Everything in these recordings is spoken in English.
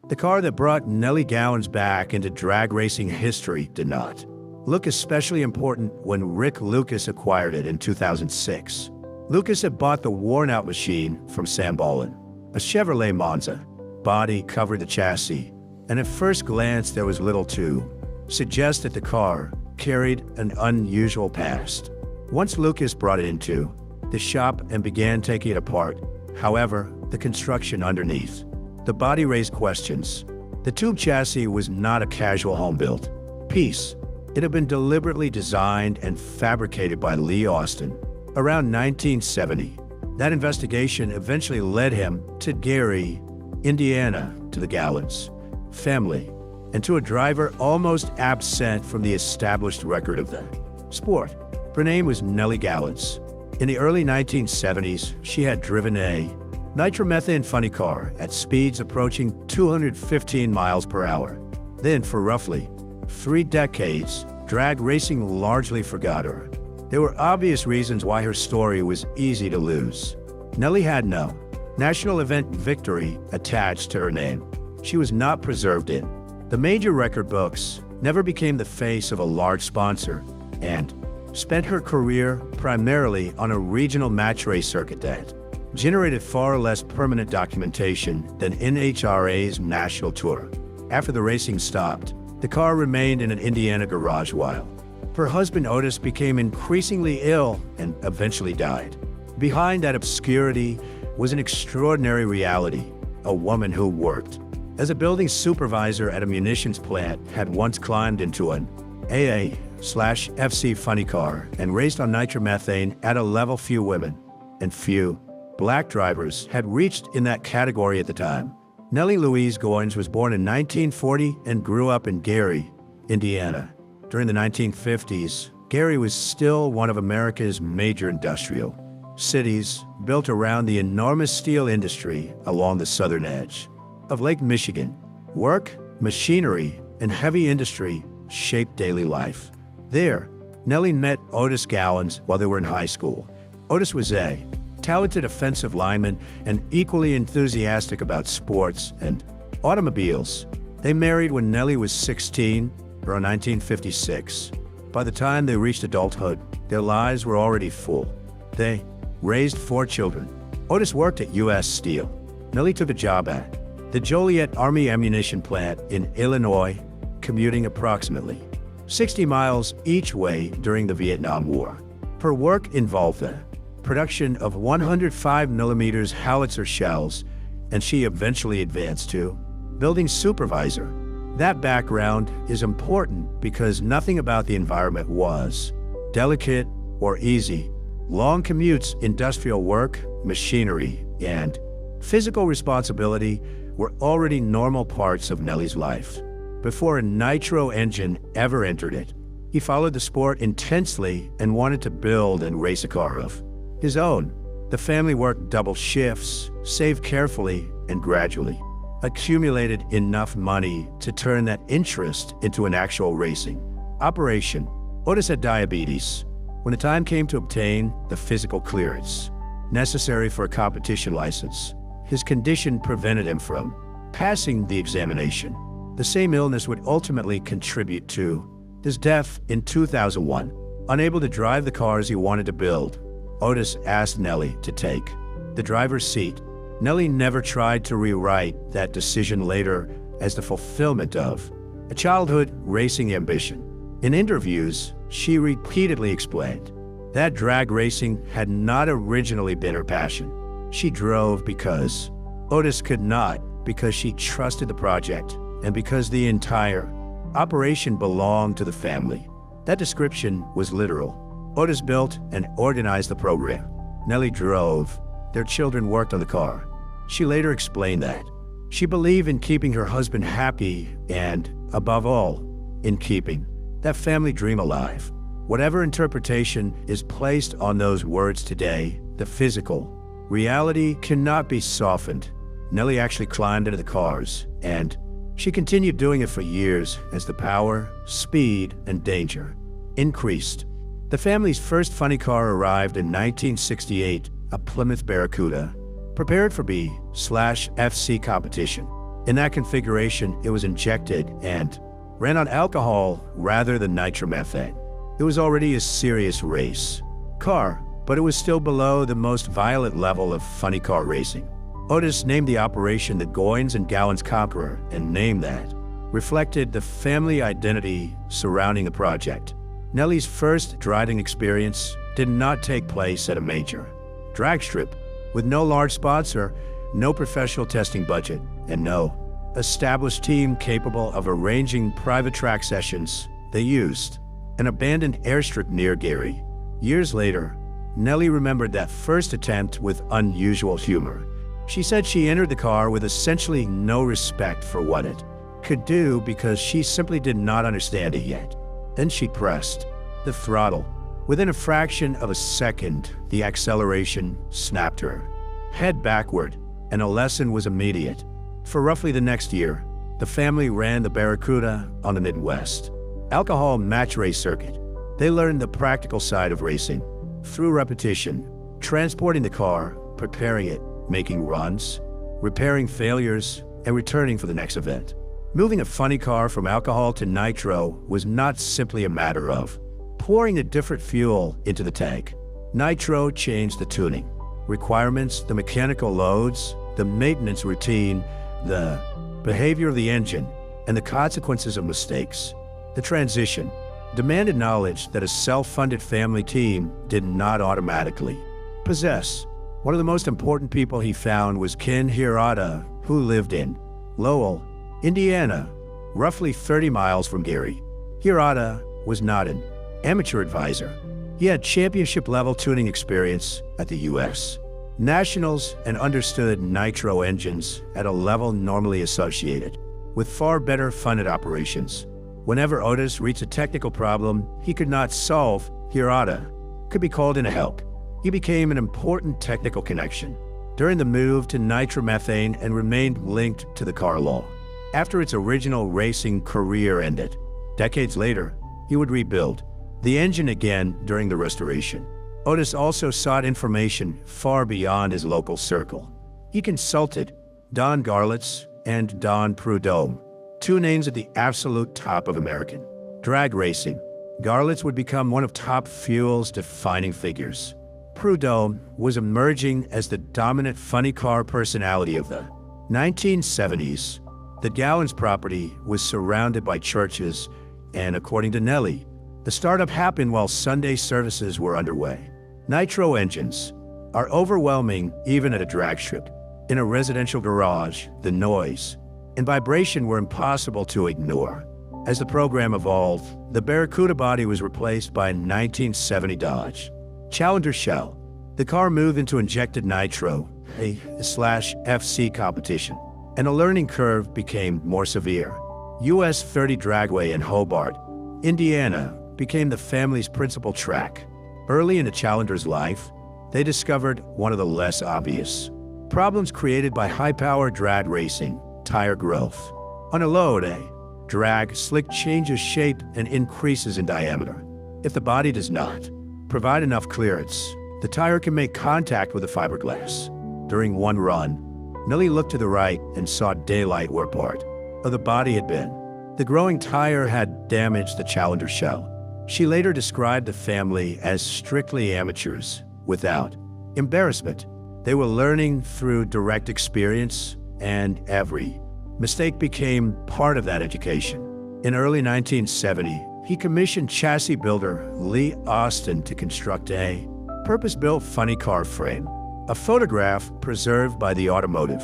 The car that brought Nellie Gowans back into drag racing history did not look especially important when Rick Lucas acquired it in 2006. Lucas had bought the worn-out machine from Sam Bolin, a Chevrolet Monza. Body covered the chassis, and at first glance there was little to suggest that the car carried an unusual past. Once Lucas brought it into the shop and began taking it apart, however, the construction underneath the body raised questions. The tube chassis was not a casual home-built piece. It had been deliberately designed and fabricated by Lee Austin around 1970. That investigation eventually led him to Gary, Indiana, to the Gowans family, and to a driver almost absent from the established record of the sport. Her name was Nellie Gowans. In the early 1970s, she had driven a nitromethane funny car at speeds approaching 215 miles per hour. Then, for roughly 3 decades, drag racing largely forgot her. There were obvious reasons why her story was easy to lose. Nellie had no national event victory attached to her name. She was not preserved in the major record books, never became the face of a large sponsor, and spent her career primarily on a regional match race circuit that generated far less permanent documentation than NHRA's national tour. After the racing stopped, the car remained in an Indiana garage while her husband Otis became increasingly ill and eventually died. Behind that obscurity was an extraordinary reality. A woman who worked as a building supervisor at a munitions plant had once climbed into an AA/FC funny car and raced on nitromethane at a level few women and few black drivers had reached in that category at the time. Nellie Louise Goins was born in 1940 and grew up in Gary, Indiana. During the 1950s, Gary was still one of America's major industrial cities, built around the enormous steel industry along the southern edge of Lake Michigan. Work, machinery, and heavy industry shaped daily life. There, Nellie met Otis Gowans while they were in high school. Otis was a talented offensive lineman and equally enthusiastic about sports and automobiles. They married when Nellie was 16, around 1956. By the time they reached adulthood, their lives were already full. They raised 4 children. Otis worked at U.S. Steel. Nellie took a job at the Joliet Army Ammunition Plant in Illinois, commuting approximately 60 miles each way during the Vietnam War. Her work involved the production of 105mm howitzer shells, and she eventually advanced to building supervisor. That background is important because nothing about the environment was delicate or easy. Long commutes, industrial work, machinery, and physical responsibility were already normal parts of Nellie's life. Before a nitro engine ever entered it, he followed the sport intensely and wanted to build and race a car of his own. The family worked double shifts, saved carefully, and gradually accumulated enough money to turn that interest into an actual racing operation. Otis had diabetes. When the time came to obtain the physical clearance necessary for a competition license, his condition prevented him from passing the examination. The same illness would ultimately contribute to his death in 2001. Unable to drive the cars he wanted to build, Otis asked Nellie to take the driver's seat. Nellie never tried to rewrite that decision later as the fulfillment of a childhood racing ambition. In interviews, she repeatedly explained that drag racing had not originally been her passion. She drove because Otis could not, because she trusted the project, and because the entire operation belonged to the family. That description was literal. Otis built and organized the program. Nellie drove. Their children worked on the car. She later explained that she believed in keeping her husband happy and, above all, in keeping that family dream alive. Whatever interpretation is placed on those words today, the physical reality cannot be softened. Nellie actually climbed into the cars, and she continued doing it for years as the power, speed, and danger increased. The family's first funny car arrived in 1968, a Plymouth Barracuda, prepared for B/FC competition. In that configuration, it was injected and ran on alcohol rather than nitromethane. It was already a serious race car, but it was still below the most violent level of funny car racing. Otis named the operation the Goins and Gallons Conqueror, and name that reflected the family identity surrounding the project. Nellie's first driving experience did not take place at a major drag strip, with no large sponsor, no professional testing budget, and no established team capable of arranging private track sessions. They used an abandoned airstrip near Gary. Years later, Nellie remembered that first attempt with unusual humor. She said she entered the car with essentially no respect for what it could do because she simply did not understand it yet. Then she pressed the throttle. Within a fraction of a second, the acceleration snapped her head backward, and a lesson was immediate. For roughly the next year, the family ran the Barracuda on the Midwest alcohol match race circuit. They learned the practical side of racing through repetition, transporting the car, preparing it, making runs, repairing failures, and returning for the next event. Moving a funny car from alcohol to nitro was not simply a matter of pouring a different fuel into the tank. Nitro changed the tuning requirements, the mechanical loads, the maintenance routine, the behavior of the engine, and the consequences of mistakes. The transition demanded knowledge that a self-funded family team did not automatically possess. One of the most important people he found was Ken Hirata, who lived in Lowell, Indiana, roughly 30 miles from Gary. Hirata was not an amateur advisor. He had championship-level tuning experience at the U.S. Nationals and understood nitro engines at a level normally associated with far better funded operations. Whenever Otis reached a technical problem he could not solve, Hirata could be called in to help. He became an important technical connection during the move to nitromethane and remained linked to the car law. After its original racing career ended, decades later, he would rebuild the engine again during the restoration. Otis also sought information far beyond his local circle. He consulted Don Garlitz and Don Prudhomme, two names at the absolute top of American drag racing. Garlitz would become one of Top Fuel's defining figures. Prudhomme was emerging as the dominant funny car personality of the 1970s. The Gallons property was surrounded by churches, and according to Nellie, the startup happened while Sunday services were underway. Nitro engines are overwhelming even at a drag strip. In a residential garage, the noise and vibration were impossible to ignore. As the program evolved, the Barracuda body was replaced by a 1970 Dodge Challenger shell. The car moved into injected nitro, a /FC competition, and the learning curve became more severe. US 30 Dragway in Hobart, Indiana, became the family's principal track. Early in the Challenger's life, they discovered one of the less obvious problems created by high-power drag racing: tire growth. On a low day, drag slick changes shape and increases in diameter. If the body does not provide enough clearance, the tire can make contact with the fiberglass. During one run, Nellie looked to the right and saw daylight where part of the body had been. The growing tire had damaged the Challenger shell. She later described the family as strictly amateurs, without embarrassment. They were learning through direct experience, and every mistake became part of that education. In early 1970, he commissioned chassis builder Lee Austin to construct a purpose-built funny car frame. A photograph preserved by the Automotive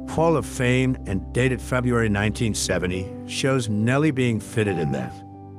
Hall of Fame and dated February 1970 shows Nellie being fitted in that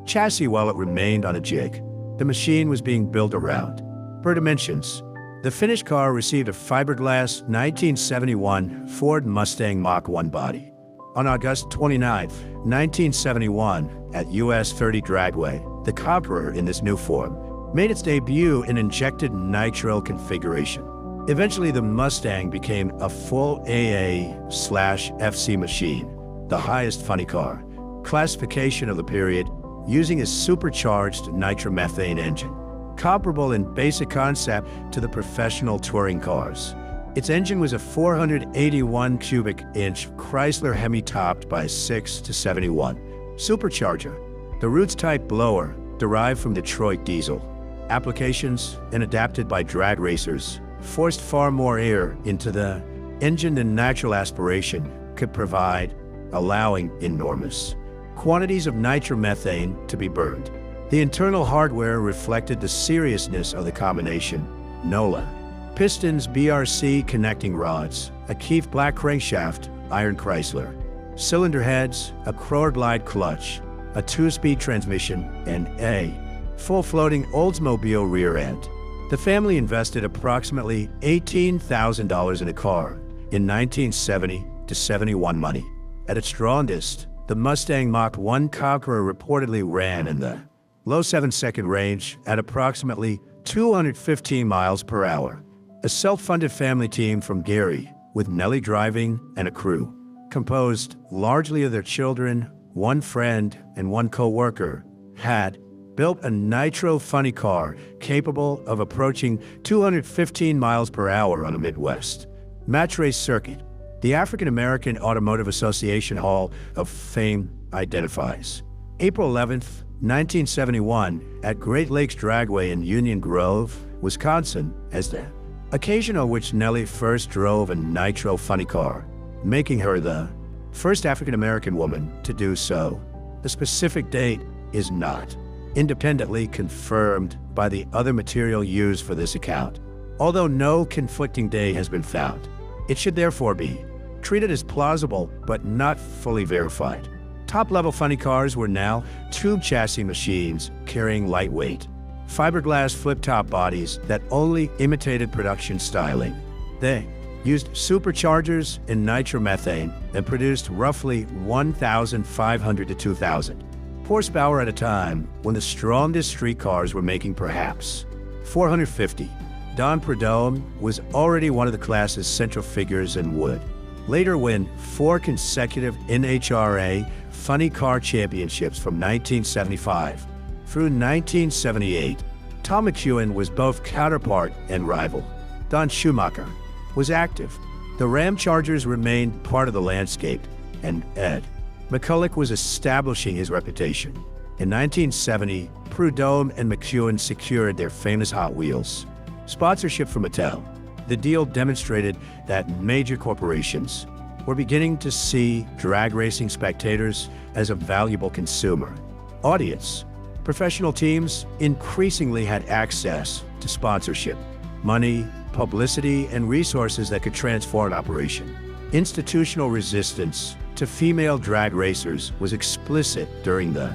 chassis while it remained on a jig. The machine was being built around. For dimensions, the finished car received a fiberglass 1971 Ford Mustang Mach 1 body. On August 29, 1971, at US 30 Dragway, the Conqueror in this new form made its debut in injected nitro configuration. Eventually, the Mustang became a full AA/FC machine, the highest funny car classification of the period, using a supercharged nitromethane engine, comparable in basic concept to the professional touring cars. Its engine was a 481 cubic inch Chrysler Hemi topped by a 6-71 supercharger. The Roots type blower, derived from Detroit diesel applications and adapted by drag racers, forced far more air into the engine than natural aspiration could provide, allowing enormous quantities of nitromethane to be burned. The internal hardware reflected the seriousness of the combination. NOLA pistons, BRC connecting rods, a Keith black crankshaft, iron Chrysler, cylinder heads, a Crowd-Glide clutch, a 2-speed transmission, and a full-floating Oldsmobile rear end. The family invested approximately $18,000 in a car in 1970 to 71 money. At its strongest, the Mustang Mach 1 Conqueror reportedly ran in the low 7-second range at approximately 215 miles per hour. A self-funded family team from Gary, with Nellie driving and a crew, composed largely of their children, one friend, and one co-worker, had built a nitro funny car capable of approaching 215 miles per hour on a Midwest match race circuit. The African American Automotive Association Hall of Fame identifies April 11th, 1971, at Great Lakes Dragway in Union Grove, Wisconsin, as the occasion on which Nellie first drove a nitro funny car, making her the first African-American woman to do so. The specific date is not independently confirmed by the other material used for this account, although no conflicting day has been found. It should therefore be treated as plausible but not fully verified. Top-level funny cars were now tube chassis machines carrying lightweight, fiberglass flip-top bodies that only imitated production styling. They used superchargers and nitromethane and produced roughly 1,500 to 2,000 horsepower at a time when the strongest street cars were making perhaps 450. Don Prudhomme was already one of the class's central figures and would later win 4 consecutive NHRA Funny Car Championships from 1975 through 1978. Tom McEwen was both counterpart and rival. Don Schumacher was active. The Ram Chargers remained part of the landscape, and Ed McCulloch was establishing his reputation. In 1970, Prudhomme and McEwen secured their famous Hot Wheels sponsorship from Mattel. The deal demonstrated that major corporations were beginning to see drag racing spectators as a valuable consumer audience. Professional teams increasingly had access to sponsorship, money, publicity, and resources that could transform an operation. Institutional resistance to female drag racers was explicit during the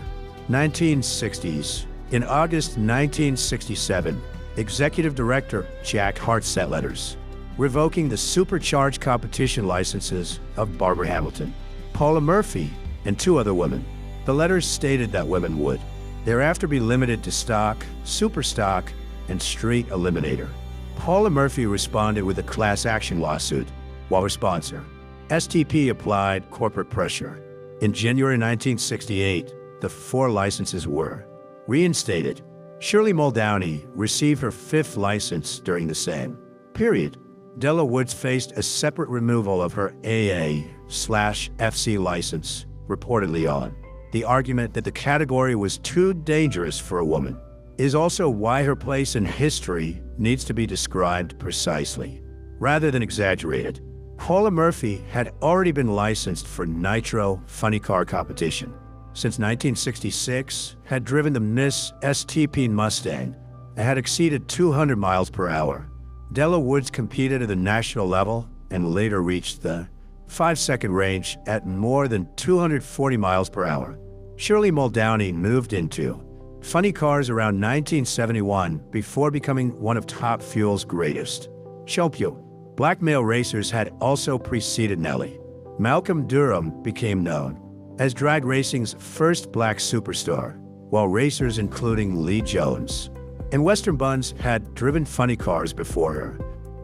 1960s. In August 1967, Executive Director Jack Hart sent letters revoking the supercharged competition licenses of Barbara Hamilton, Paula Murphy, and 2 other women. The letters stated that women would thereafter be limited to stock, super stock, and street eliminator. Paula Murphy responded with a class action lawsuit, while her sponsor, STP, applied corporate pressure. In January 1968, the 4 licenses were reinstated. Shirley Muldowney received her 5th license during the same period. Della Woods faced a separate removal of her AA/FC license, reportedly on the argument that the category was too dangerous for a woman. Is also why her place in history needs to be described precisely, rather than exaggerated. Paula Murphy had already been licensed for Nitro Funny Car competition. Since 1966, had driven the Miss STP Mustang and had exceeded 200 miles per hour. Della Woods competed at the national level and later reached the 5-second range at more than 240 miles per hour. Shirley Muldowney moved into funny cars around 1971 before becoming one of Top Fuel's greatest. Showpure. Black male racers had also preceded Nellie. Malcolm Durham became known as drag racing's first black superstar, while racers including Lee Jones and Western Buns had driven funny cars before her.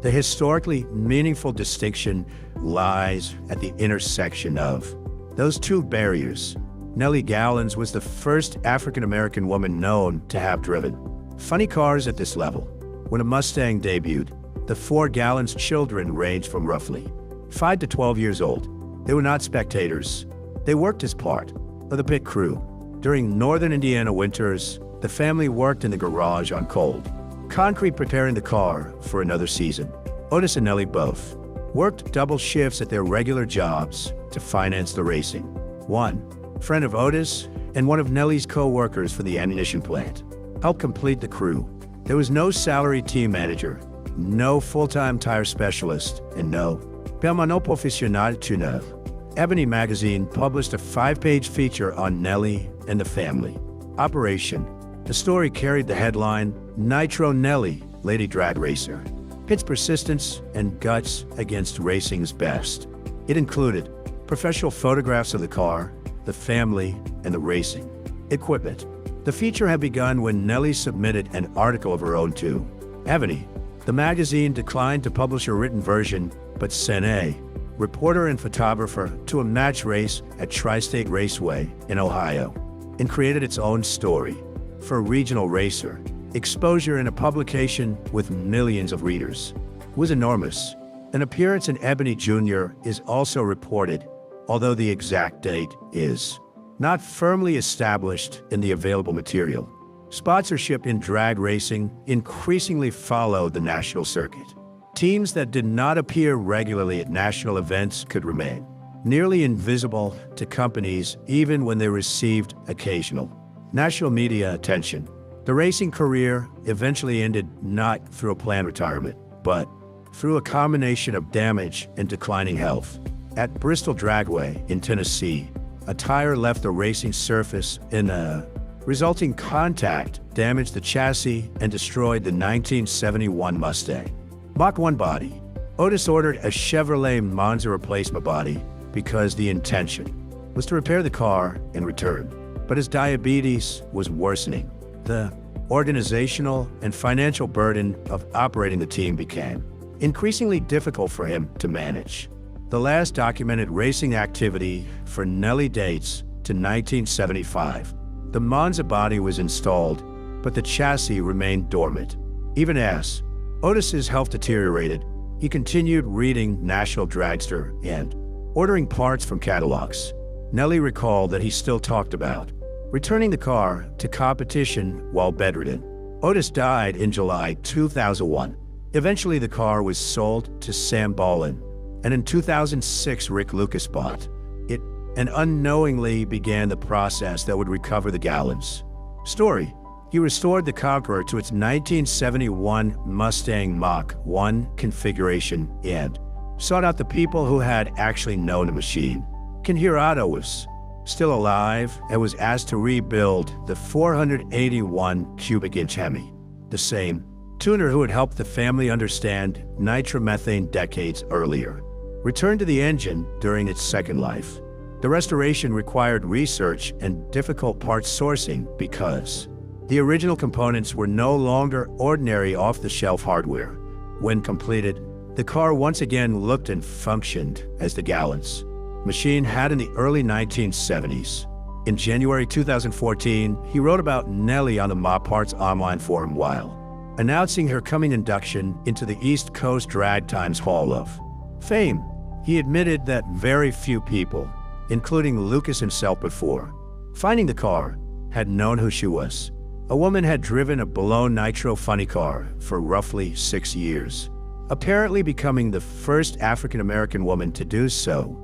The historically meaningful distinction lies at the intersection of those 2 barriers. Nellie Gallons was the first African-American woman known to have driven funny cars at this level. When a Mustang debuted, The 4 gallons children ranged from roughly 5 to 12 years old. They were not spectators. They worked as part of the pit crew. During northern Indiana winters, the family worked in the garage on cold concrete, preparing the car for another season. Otis and Nellie both worked double shifts at their regular jobs to finance the racing. One friend of Otis and one of Nellie's co-workers for the ammunition plant helped complete the crew. There was no salary team manager, no full-time tire specialist, and no permanent professionnel tuner. Ebony magazine published a 5-page feature on Nellie and the family operation. The story carried the headline, Nitro Nellie, Lady Drag Racer, Pit's persistence and guts against racing's best. It included professional photographs of the car, the family, and the racing equipment. The feature had begun when Nellie submitted an article of her own to Ebony. The magazine declined to publish a written version, but sent a reporter and photographer to a match race at Tri-State Raceway in Ohio and created its own story. For a regional racer, exposure in a publication with millions of readers was enormous. An appearance in Ebony Jr. is also reported, although the exact date is not firmly established in the available material. Sponsorship in drag racing increasingly followed the national circuit. Teams that did not appear regularly at national events could remain nearly invisible to companies even when they received occasional national media attention. The racing career eventually ended not through a planned retirement, but through a combination of damage and declining health. At Bristol Dragway in Tennessee, a tire left the racing surface and a resulting contact damaged the chassis and destroyed the 1971 Mustang Mach 1 body. Otis ordered a Chevrolet Monza replacement body because the intention was to repair the car and return. But his diabetes was worsening. The organizational and financial burden of operating the team became increasingly difficult for him to manage. The last documented racing activity for Nellie dates to 1975. The Monza body was installed, but the chassis remained dormant. Even as Otis's health deteriorated, he continued reading National Dragster and ordering parts from catalogs. Nellie recalled that he still talked about returning the car to competition while bedridden. Otis died in July 2001. Eventually, the car was sold to Sam Ballin, and in 2006, Rick Lucas bought it and unknowingly began the process that would recover the gallons. Story: he restored the Conqueror to its 1971 Mustang Mach 1 configuration and sought out the people who had actually known the machine. Conhirado was still alive and was asked to rebuild the 481 cubic inch Hemi, the same tuner who had helped the family understand nitromethane decades earlier, returned to the engine during its second life. The restoration required research and difficult parts sourcing because the original components were no longer ordinary off-the-shelf hardware. When completed, the car once again looked and functioned as the gallons machine had in the early 1970s. In January 2014, he wrote about Nellie on the Mob Parts online forum while announcing her coming induction into the East Coast Drag Times Hall of Fame. He admitted that very few people, including Lucas himself before finding the car, had known who she was. A woman had driven a below nitro funny car for roughly 6 years, apparently becoming the first African-American woman to do so,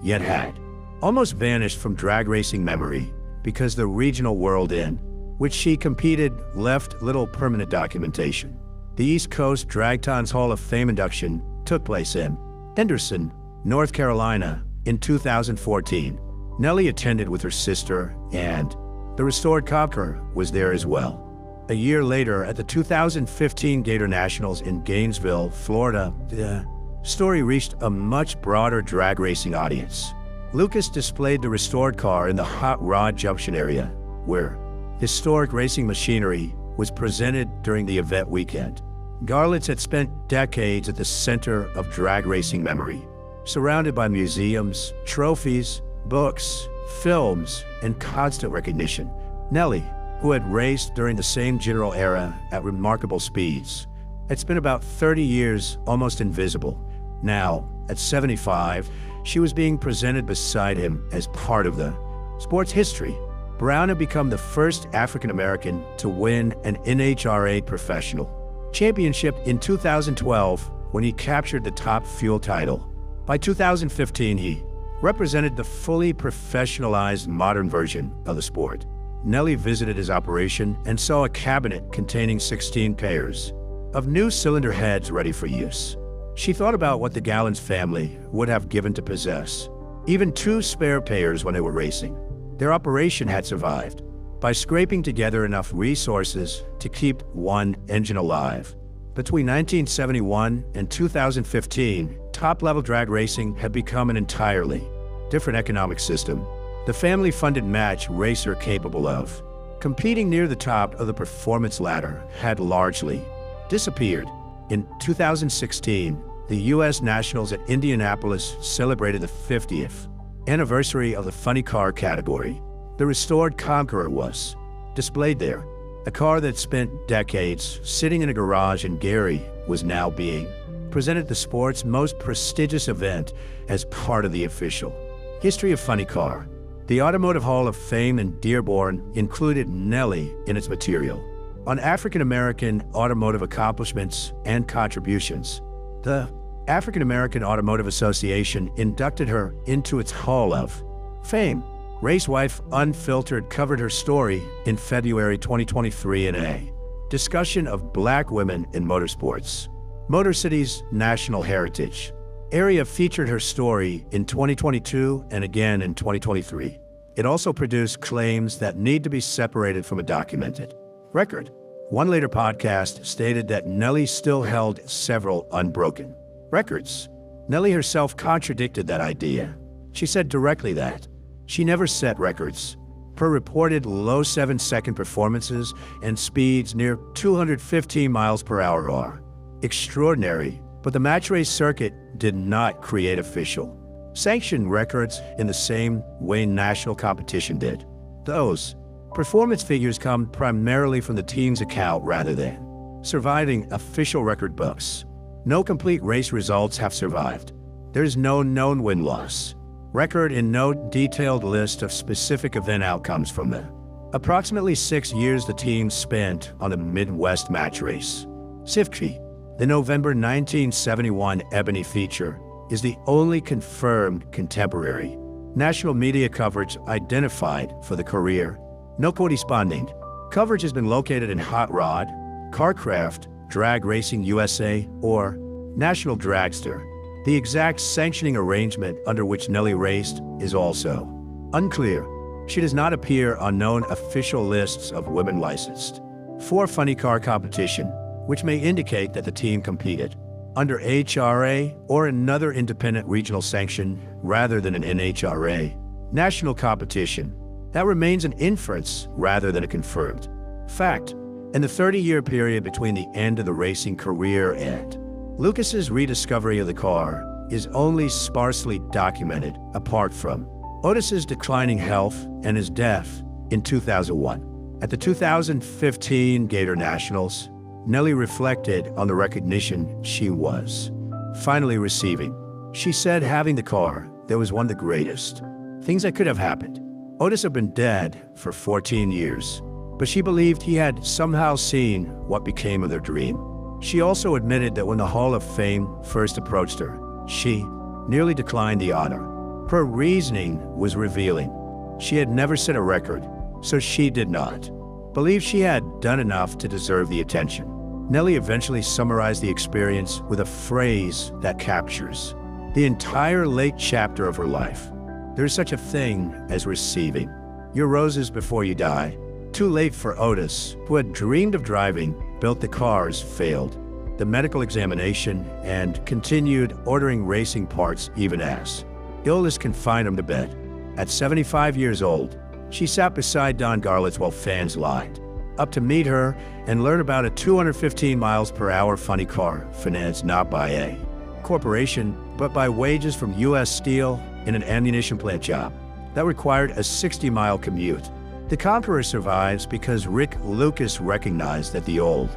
yet had almost vanished from drag racing memory because the regional world in which she competed left little permanent documentation. The East Coast Drag Times Hall of Fame induction took place in Henderson, North Carolina in 2014. Nellie attended with her sister, and the restored Conqueror was there as well. A year later, at the 2015 Gator Nationals in Gainesville, Florida, the story reached a much broader drag racing audience. Lucas displayed the restored car in the Hot Rod Junction area, where historic racing machinery was presented during the event weekend. Garlits had spent decades at the center of drag racing memory, surrounded by museums, trophies, books, films, and constant recognition. Nellie, who had raced during the same general era at remarkable speeds, It's been about 30 years, almost invisible. Now, at 75, she was being presented beside him as part of the sports history. Brown had become the first African-American to win an NHRA professional championship in 2012 when he captured the top fuel title. By 2015, he represented the fully professionalized modern version of the sport. Nellie visited his operation and saw a cabinet containing 16 pairs of new cylinder heads ready for use. She thought about what the Gallons family would have given to possess even 2 spare pairs when they were racing. Their operation had survived by scraping together enough resources to keep one engine alive. Between 1971 and 2015, top-level drag racing had become an entirely different economic system. The family-funded match racer capable of competing near the top of the performance ladder had largely disappeared. In 2016, the U.S. Nationals at Indianapolis celebrated the 50th anniversary of the funny car category. The restored Conqueror was displayed there. A car that spent decades sitting in a garage in Gary was now being presented at the sport's most prestigious event as part of the official history of funny car. The Automotive Hall of Fame in Dearborn included Nellie in its material on African-American automotive accomplishments and contributions. The African American Automotive Association inducted her into its Hall of Fame. Racewife Unfiltered covered her story in February 2023 in a discussion of Black women in motorsports. Motor City's National Heritage area featured her story in 2022 and again in 2023. It also produced claims that need to be separated from a documented record. One later podcast stated that Nellie still held several unbroken records. Nellie herself contradicted that idea. She said directly that she never set records. Her reported low 7-second performances and speeds near 215 miles per hour are extraordinary, but the match race circuit did not create official sanctioned records in the same way national competition did. Those performance figures come primarily from the team's account rather than surviving official record books. No complete race results have survived. There's no known win-loss record and no detailed list of specific event outcomes from the approximately 6 years the team spent on the Midwest match race. SIFKI, the November 1971 Ebony feature, is the only confirmed contemporary national media coverage identified for the career. No corresponding coverage has been located in Hot Rod, Carcraft, Drag Racing USA, or National Dragster. The exact sanctioning arrangement under which Nellie raced is also unclear. She does not appear on known official lists of women licensed for funny car competition, which may indicate that the team competed under HRA or another independent regional sanction rather than an NHRA national competition. That remains an inference rather than a confirmed fact. In the 30-year period between the end of the racing career and Lucas's rediscovery of the car is only sparsely documented apart from Otis's declining health and his death in 2001. At the 2015 Gator Nationals, Nellie reflected on the recognition she was finally receiving. She said having the car that was one of the greatest things that could have happened. Otis had been dead for 14 years, but she believed he had somehow seen what became of their dream. She also admitted that when the Hall of Fame first approached her, she nearly declined the honor. Her reasoning was revealing. She had never set a record, so she did not believe she had done enough to deserve the attention. Nellie eventually summarized the experience with a phrase that captures the entire late chapter of her life. There's such a thing as receiving your roses before you die. Too late for Otis, who had dreamed of driving, built the cars, failed the medical examination, and continued ordering racing parts even as illness confined him to bed. At 75 years old, she sat beside Don Garlitz while fans lined up to meet her and learn about a 215 miles per hour funny car financed not by a corporation, but by wages from U.S. Steel in an ammunition plant job that required a 60-mile commute. The Conqueror survives because Rick Lucas recognized that the old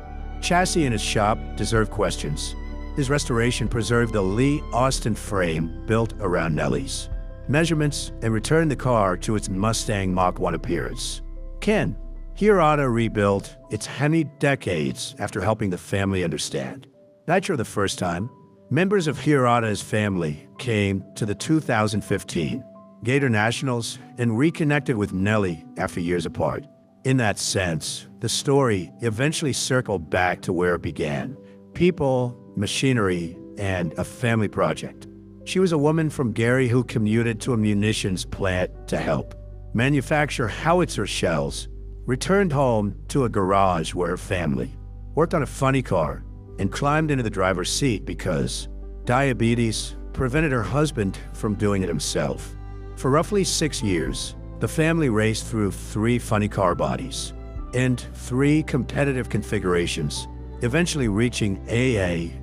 chassis in his shop deserve questions. His restoration preserved the Lee Austin frame built around Nellie's measurements and returned the car to its Mustang Mach 1 appearance. Ken, Hirata rebuilt its Hemi decades after helping the family understand Nitro the first time. Members of Hirata's family came to the 2015 Gator Nationals and reconnected with Nellie after years apart. In that sense, the story eventually circled back to where it began: people, machinery, and a family project. She was a woman from Gary who commuted to a munitions plant to help manufacture howitzer shells, returned home to a garage where her family worked on a funny car, and climbed into the driver's seat because diabetes prevented her husband from doing it himself. For roughly 6 years, the family raced through 3 funny car bodies and 3 competitive configurations, eventually reaching AA/FC,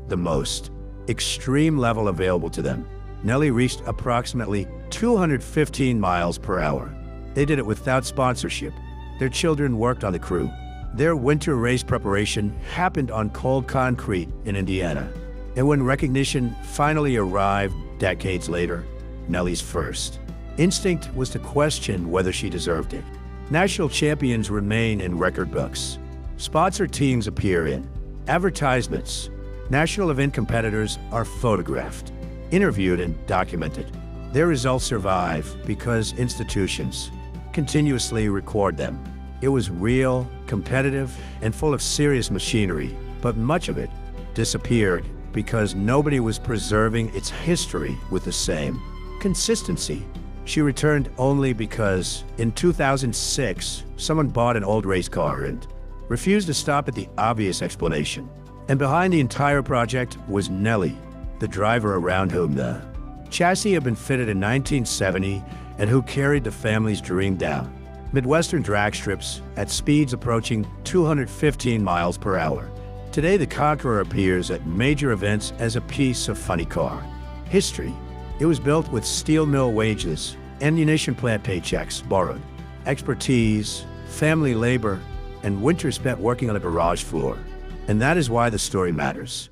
the most extreme level available to them. Nellie reached approximately 215 miles per hour. They did it without sponsorship. Their children worked on the crew. Their winter race preparation happened on cold concrete in Indiana. And when recognition finally arrived decades later, Nellie's first instinct was to question whether she deserved it. National champions remain in record books. Sponsor teams appear in advertisements. National event competitors are photographed, interviewed, and documented. Their results survive because institutions continuously record them. It was real, competitive, and full of serious machinery, but much of it disappeared because nobody was preserving its history with the same consistency. She returned only because in 2006, someone bought an old race car and refused to stop at the obvious explanation. And behind the entire project was Nellie, the driver around whom the chassis had been fitted in 1970 and who carried the family's dream down Midwestern drag strips at speeds approaching 215 miles per hour. Today, the Conqueror appears at major events as a piece of funny car history. It was built with steel mill wages, ammunition plant paychecks borrowed, expertise, family labor, and winters spent working on a garage floor. And that is why the story matters.